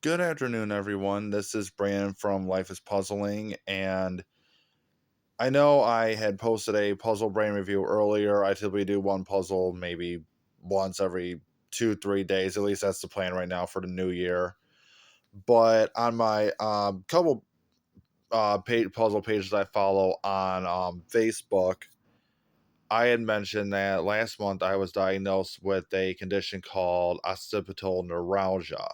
Good afternoon, everyone. This is Brandon from Life is Puzzling, and I know I had posted a puzzle brain review earlier. I typically do one puzzle maybe once every 2, 3 days. At least that's the plan right now for the new year. But on my couple puzzle pages I follow on Facebook, I had mentioned that last month I was diagnosed with a condition called occipital neuralgia.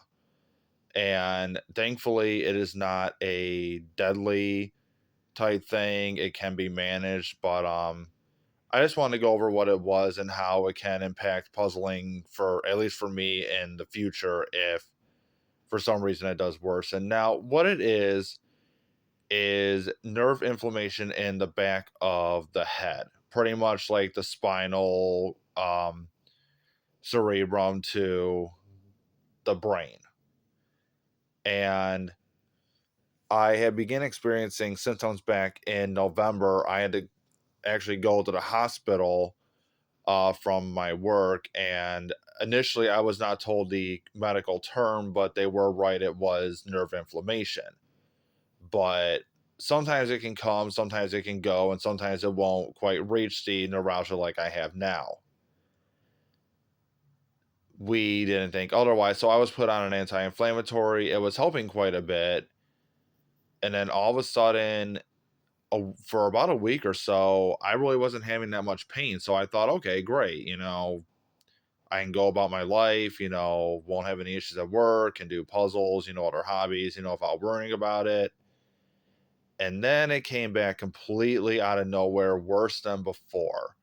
And thankfully, it is not a deadly type thing. It can be managed, but I just wanted to go over what it was and how it can impact puzzling for at least for me in the future if for some reason it does worse. And now what it is nerve inflammation in the back of the head, pretty much like the spinal cerebrum to the brain. And I had began experiencing symptoms back in November. I had to actually go to the hospital from my work, and initially I was not told the medical term, but they were right. It was nerve inflammation. But sometimes it can come, sometimes it can go, and sometimes it won't quite reach the neuralgia like I have now. We didn't think otherwise, so I was put on an anti-inflammatory. It was helping quite a bit, and then all of a sudden for about a week or so, I really wasn't having that much pain. So I thought, okay, great. I can go about my life, won't have any issues at work, can do puzzles, other hobbies, without worrying about it. And then it came back completely out of nowhere, worse than before.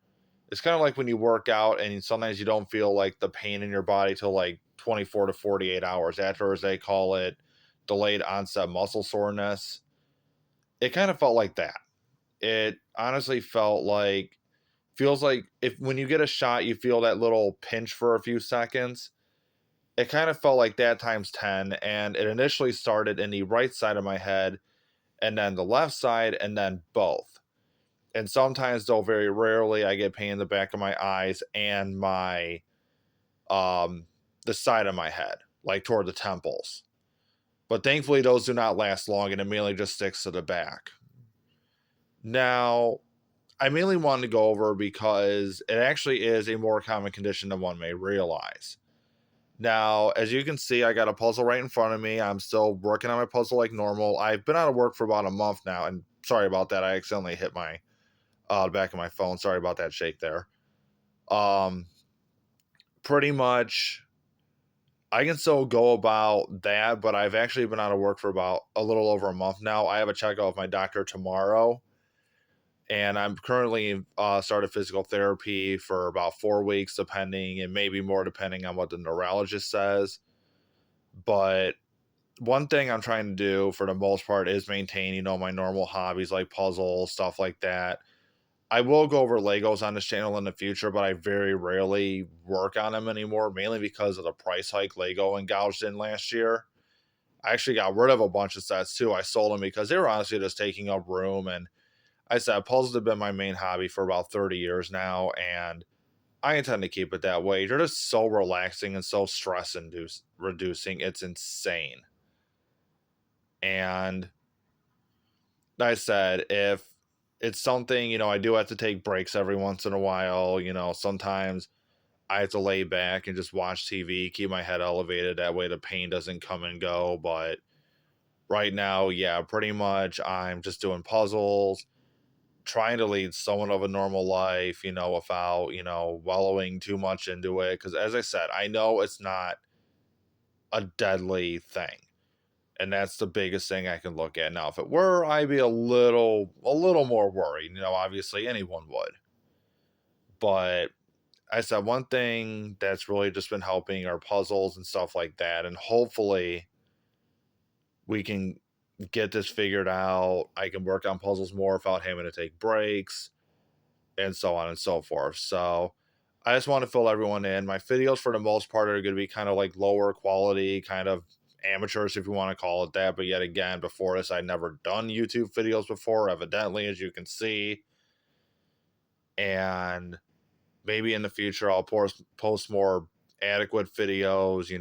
It's kind of like when you work out and sometimes you don't feel like the pain in your body till like 24 to 48 hours after, as they call it, delayed onset muscle soreness. It kind of felt like that. It honestly felt like feels like if when you get a shot, you feel that little pinch for a few seconds. It kind of felt like that times 10. And it initially started in the right side of my head, and then the left side, and then both. And sometimes, though, very rarely, I get pain in the back of my eyes and um, the side of my head, like toward the temples. But thankfully, those do not last long, and it mainly just sticks to the back. Now, I mainly wanted to go over because it actually is a more common condition than one may realize. Now, as you can see, I got a puzzle right in front of me. I'm still working on my puzzle like normal. I've been out of work for about a month now, and sorry about that. I accidentally hit my back of my phone. Sorry about that shake there. Um, Pretty much, I can still go about that, but I've actually been out of work for about a little over a month now. I have a checkup with my doctor tomorrow, and I'm currently started physical therapy for about 4 weeks, depending, and maybe more depending on what the neurologist says. But one thing I'm trying to do for the most part is maintain, my normal hobbies like puzzles, stuff like that. I will go over Legos on this channel in the future, but I very rarely work on them anymore, mainly because of the price hike Lego and gouged in last year. I actually got rid of a bunch of sets too. I sold them because they were honestly just taking up room. And I said puzzles have been my main hobby for about 30 years now, and I intend to keep it that way. They're just so relaxing and so reducing. It's insane. And I said, if it's something, I do have to take breaks every once in a while. Sometimes I have to lay back and just watch TV, keep my head elevated. That way the pain doesn't come and go. But right now, yeah, pretty much I'm just doing puzzles, trying to lead somewhat of a normal life, without, wallowing too much into it. Because as I said, I know it's not a deadly thing. And that's the biggest thing I can look at. Now, if it were, I'd be a little more worried. Obviously anyone would. But I said one thing that's really just been helping are puzzles and stuff like that. And hopefully we can get this figured out. I can work on puzzles more without having to take breaks and so on and so forth. So I just want to fill everyone in. My videos, for the most part, are going to be kind of like lower quality, kind of amateurs, if you want to call it that. But yet again, before this, I'd never done YouTube videos before, evidently, as you can see. And maybe in the future, I'll post more adequate videos,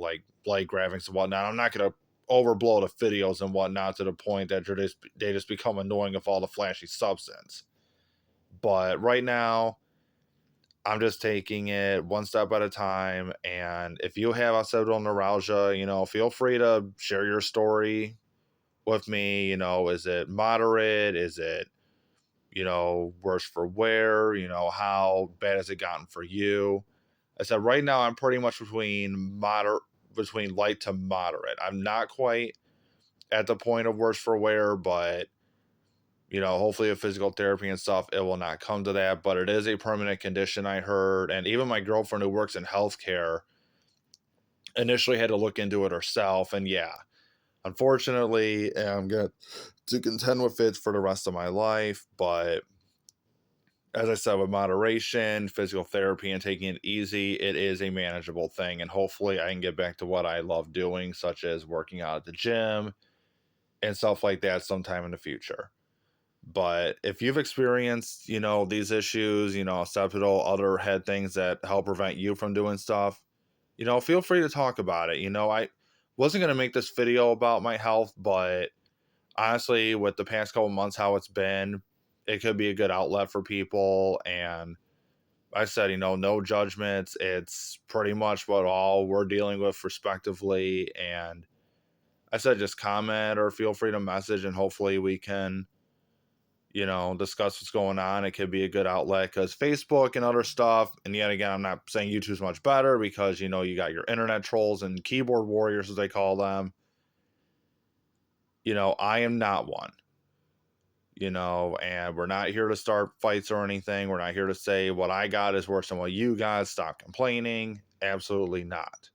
like light graphics and whatnot. I'm not going to overblow the videos and whatnot to the point that they just become annoying with all the flashy substance. But right now, I'm just taking it one step at a time. And if you have occipital neuralgia, feel free to share your story with me. Is it moderate? Is it, worse for wear? How bad has it gotten for you? I said right now I'm pretty much between light to moderate. I'm not quite at the point of worse for wear, but hopefully with physical therapy and stuff, it will not come to that. But it is a permanent condition, I heard. And even my girlfriend who works in healthcare initially had to look into it herself. And yeah, unfortunately, I'm going to contend with it for the rest of my life. But as I said, with moderation, physical therapy, and taking it easy, it is a manageable thing. And hopefully I can get back to what I love doing, such as working out at the gym and stuff like that sometime in the future. But if you've experienced, these issues, occipital, other head things that help prevent you from doing stuff, feel free to talk about it. I wasn't going to make this video about my health, but honestly, with the past couple months, how it's been, it could be a good outlet for people. And I said, no judgments. It's pretty much what all we're dealing with respectively. And I said, just comment or feel free to message, and hopefully we can, discuss what's going on. It could be a good outlet because Facebook and other stuff. And yet again, I'm not saying YouTube's much better because, you got your internet trolls and keyboard warriors, as they call them. I am not one, and we're not here to start fights or anything. We're not here to say what I got is worse than what you got. Stop complaining. Absolutely not.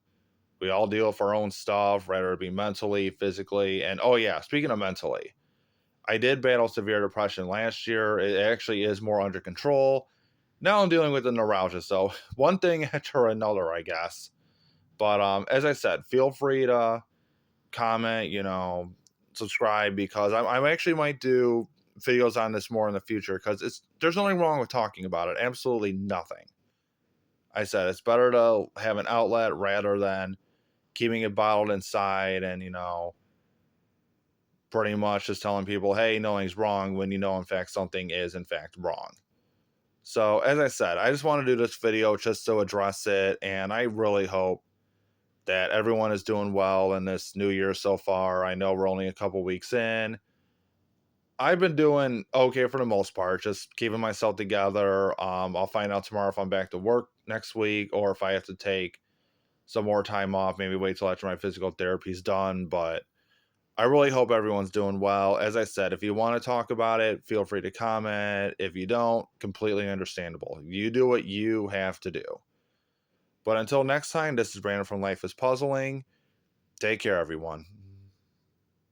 We all deal with our own stuff, whether it be mentally, physically. And oh, yeah, speaking of mentally, I did battle severe depression last year. It actually is more under control. Now I'm dealing with the neuralgia. So one thing after another, I guess. But as I said, feel free to comment, subscribe, because I actually might do videos on this more in the future because there's nothing wrong with talking about it. Absolutely nothing. I said it's better to have an outlet rather than keeping it bottled inside and, pretty much just telling people, hey, nothing's wrong when in fact, something is in fact wrong. So, as I said, I just want to do this video just to address it. And I really hope that everyone is doing well in this new year so far. I know we're only a couple weeks in. I've been doing okay for the most part, just keeping myself together. I'll find out tomorrow if I'm back to work next week or if I have to take some more time off, maybe wait till after my physical therapy's done. But I really hope everyone's doing well. As I said, if you want to talk about it, feel free to comment. If you don't, completely understandable. You do what you have to do. But until next time, this is Brandon from Life is Puzzling. Take care, everyone.